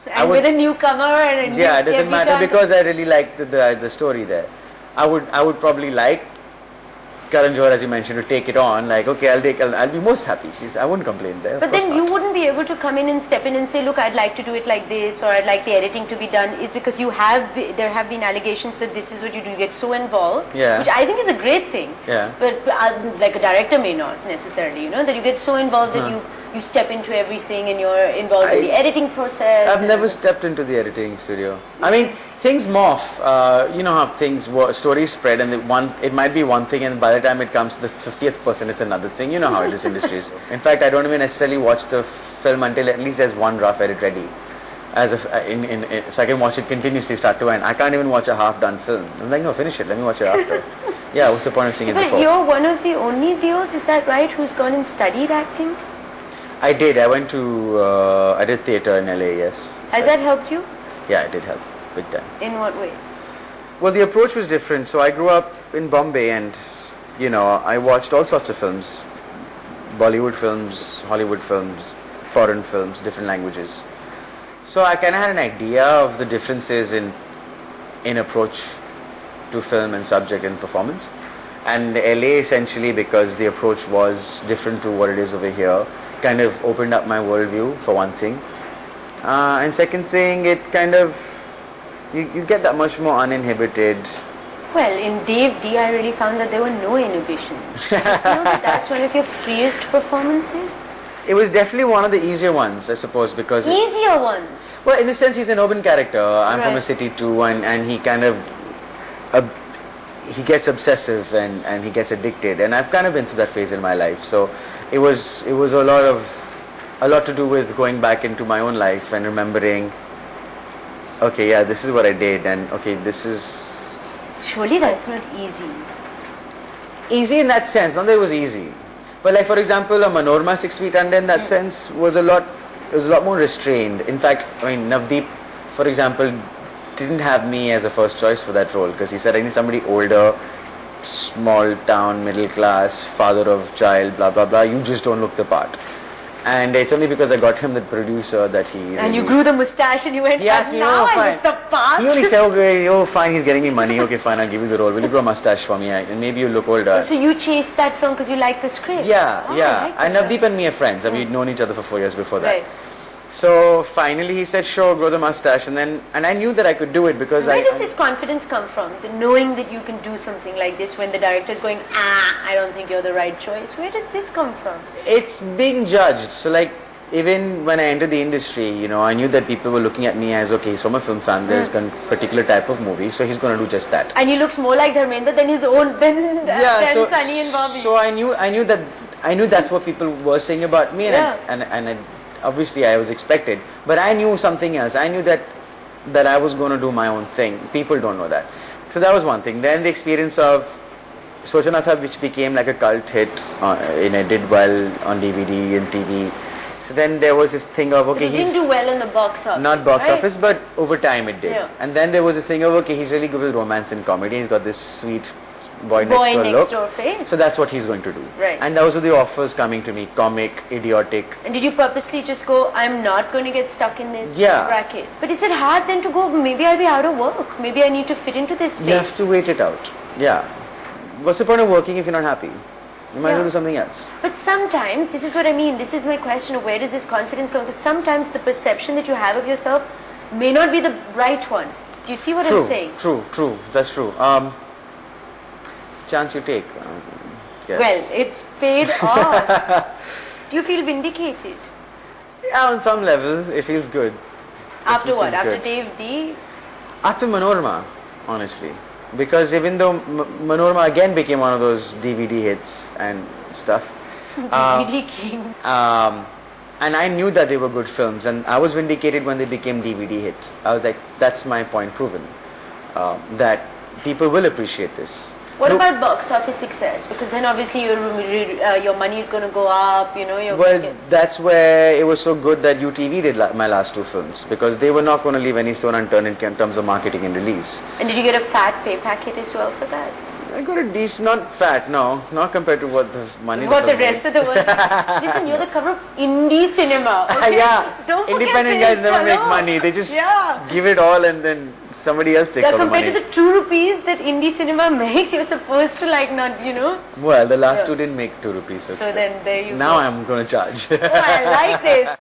And with a newcomer and a new it doesn't matter debutant. because I really like the story there. I would probably like Karan Johar, as you mentioned, to take it on. Like, okay, I'll be most happy. I wouldn't complain there. But then you wouldn't be able to come in and step in and say, look, I'd like to do it like this, or I'd like the editing to be done. It's because there have been allegations that this is what you do. You get so involved, which I think is a great thing. Yeah. But like a director may not necessarily, that you get so involved that you step into everything and you're involved in the editing process. I've never stepped into the editing studio. I mean, things morph. You know how stories spread, and it might be one thing, and by the time it comes to the 50th person, it's another thing. You know how it is industries. In fact, I don't even necessarily watch the film until at least there's one rough edit ready, so I can watch it continuously start to end. I can't even watch a half-done film. I'm like, no, finish it. Let me watch it after. Yeah, what's the point of seeing it before? But you're one of the only Deols, is that right, who's gone and studied acting? I did. I went to. I did theatre in LA. Yes. Has that helped you? Yeah, it did help big time. In what way? Well, the approach was different. So I grew up in Bombay, and I watched all sorts of films, Bollywood films, Hollywood films, foreign films, different languages. So I kind of had an idea of the differences in approach to film and subject and performance. And LA, essentially, because the approach was different to what it is over here, kind of opened up my worldview, for one thing. And second thing, it kind of, you get that much more uninhibited. Well, in Dev D, I really found that there were no inhibitions. Do you feel that that's one of your freest performances? It was definitely one of the easier ones, I suppose, because... Easier ones? Well, in the sense, he's an urban character. I'm from a city too, and he kind of... he gets obsessive and he gets addicted, and I've kind of been through that phase in my life. So it was a lot to do with going back into my own life and remembering, okay, yeah, this is what I did, and okay, this is... Surely that's not easy. Easy in that sense, not that it was easy. But like, for example, a Manorama 6 Feet Under in that sense was a lot more restrained. In fact, I mean, Navdeep, for example, didn't have me as a first choice for that role, because he said, I need somebody older, small town, middle class, father of child, blah blah blah, you just don't look the part. And it's only because I got him the producer that he... And you grew the moustache and you went, he asked me, now oh, I fine. look the part. He only said, okay, oh fine, he's getting me money, okay fine, I'll give you the role, will you grow a mustache for me, and maybe you look older. So you chased that film because you liked the script? Yeah, oh, yeah. And Navdeep and me are friends, and we'd known each other for 4 years before that. Right. So finally he said, sure, grow the mustache, and I knew that I could do it because Where does this confidence come from? The knowing that you can do something like this when the director is going, I don't think you're the right choice. Where does this come from? It's being judged. So like, even when I entered the industry, I knew that people were looking at me as, okay, he's from a film family, there's a particular type of movie, so he's going to do just that. And he looks more like Dharmendra than his own, than Sunny and Bobby. So I knew that's what people were saying about me, and obviously I was expected, but I knew something else. I knew that I was going to do my own thing. People don't know that. So that was one thing. Then the experience of Sochanatha, which became like a cult hit, it did well on DVD and TV. So then there was this thing of, okay, he didn't do well on the box office. Not box office, but over time it did. Yeah. And then there was this thing of, okay, he's really good with romance and comedy. He's got this sweet boy next door look. Face. So that's what he's going to do. Right. And those were the offers coming to me, comic, idiotic. And did you purposely just go, I'm not going to get stuck in this bracket? But is it hard then to go, maybe I'll be out of work, maybe I need to fit into this space? You have to wait it out. Yeah. What's the point of working if you're not happy? You might as well do something else. But sometimes, this is what I mean, this is my question of where does this confidence come? Because sometimes the perception that you have of yourself may not be the right one. Do you see what I'm saying? True. That's true. Chance you take. Yes. Well, it's paid off. Do you feel vindicated? Yeah, on some level, it feels good. After what? After Dev D? After Manorama, honestly. Because even though Manorama again became one of those DVD hits and stuff. DVD king. And I knew that they were good films, and I was vindicated when they became DVD hits. I was like, that's my point proven. That people will appreciate this. What about box office success? Because then obviously your money is going to go up, Well, that's where it was so good that UTV did my last two films, because they were not going to leave any stone unturned in terms of marketing and release. And did you get a fat pay packet as well for that? I got a decent, not fat, no, not compared to what the money. What the rest of the world. Listen, you're the cover of indie cinema. Okay? Yeah, Don't forget independent this, guys never hello. make money. They just give it all and then somebody else takes all the money. Compared to the 2 rupees that indie cinema makes, you're supposed to like not, you know. Well, the last two didn't make 2 rupees. So then there you now go. I'm going to charge. Oh, I like this.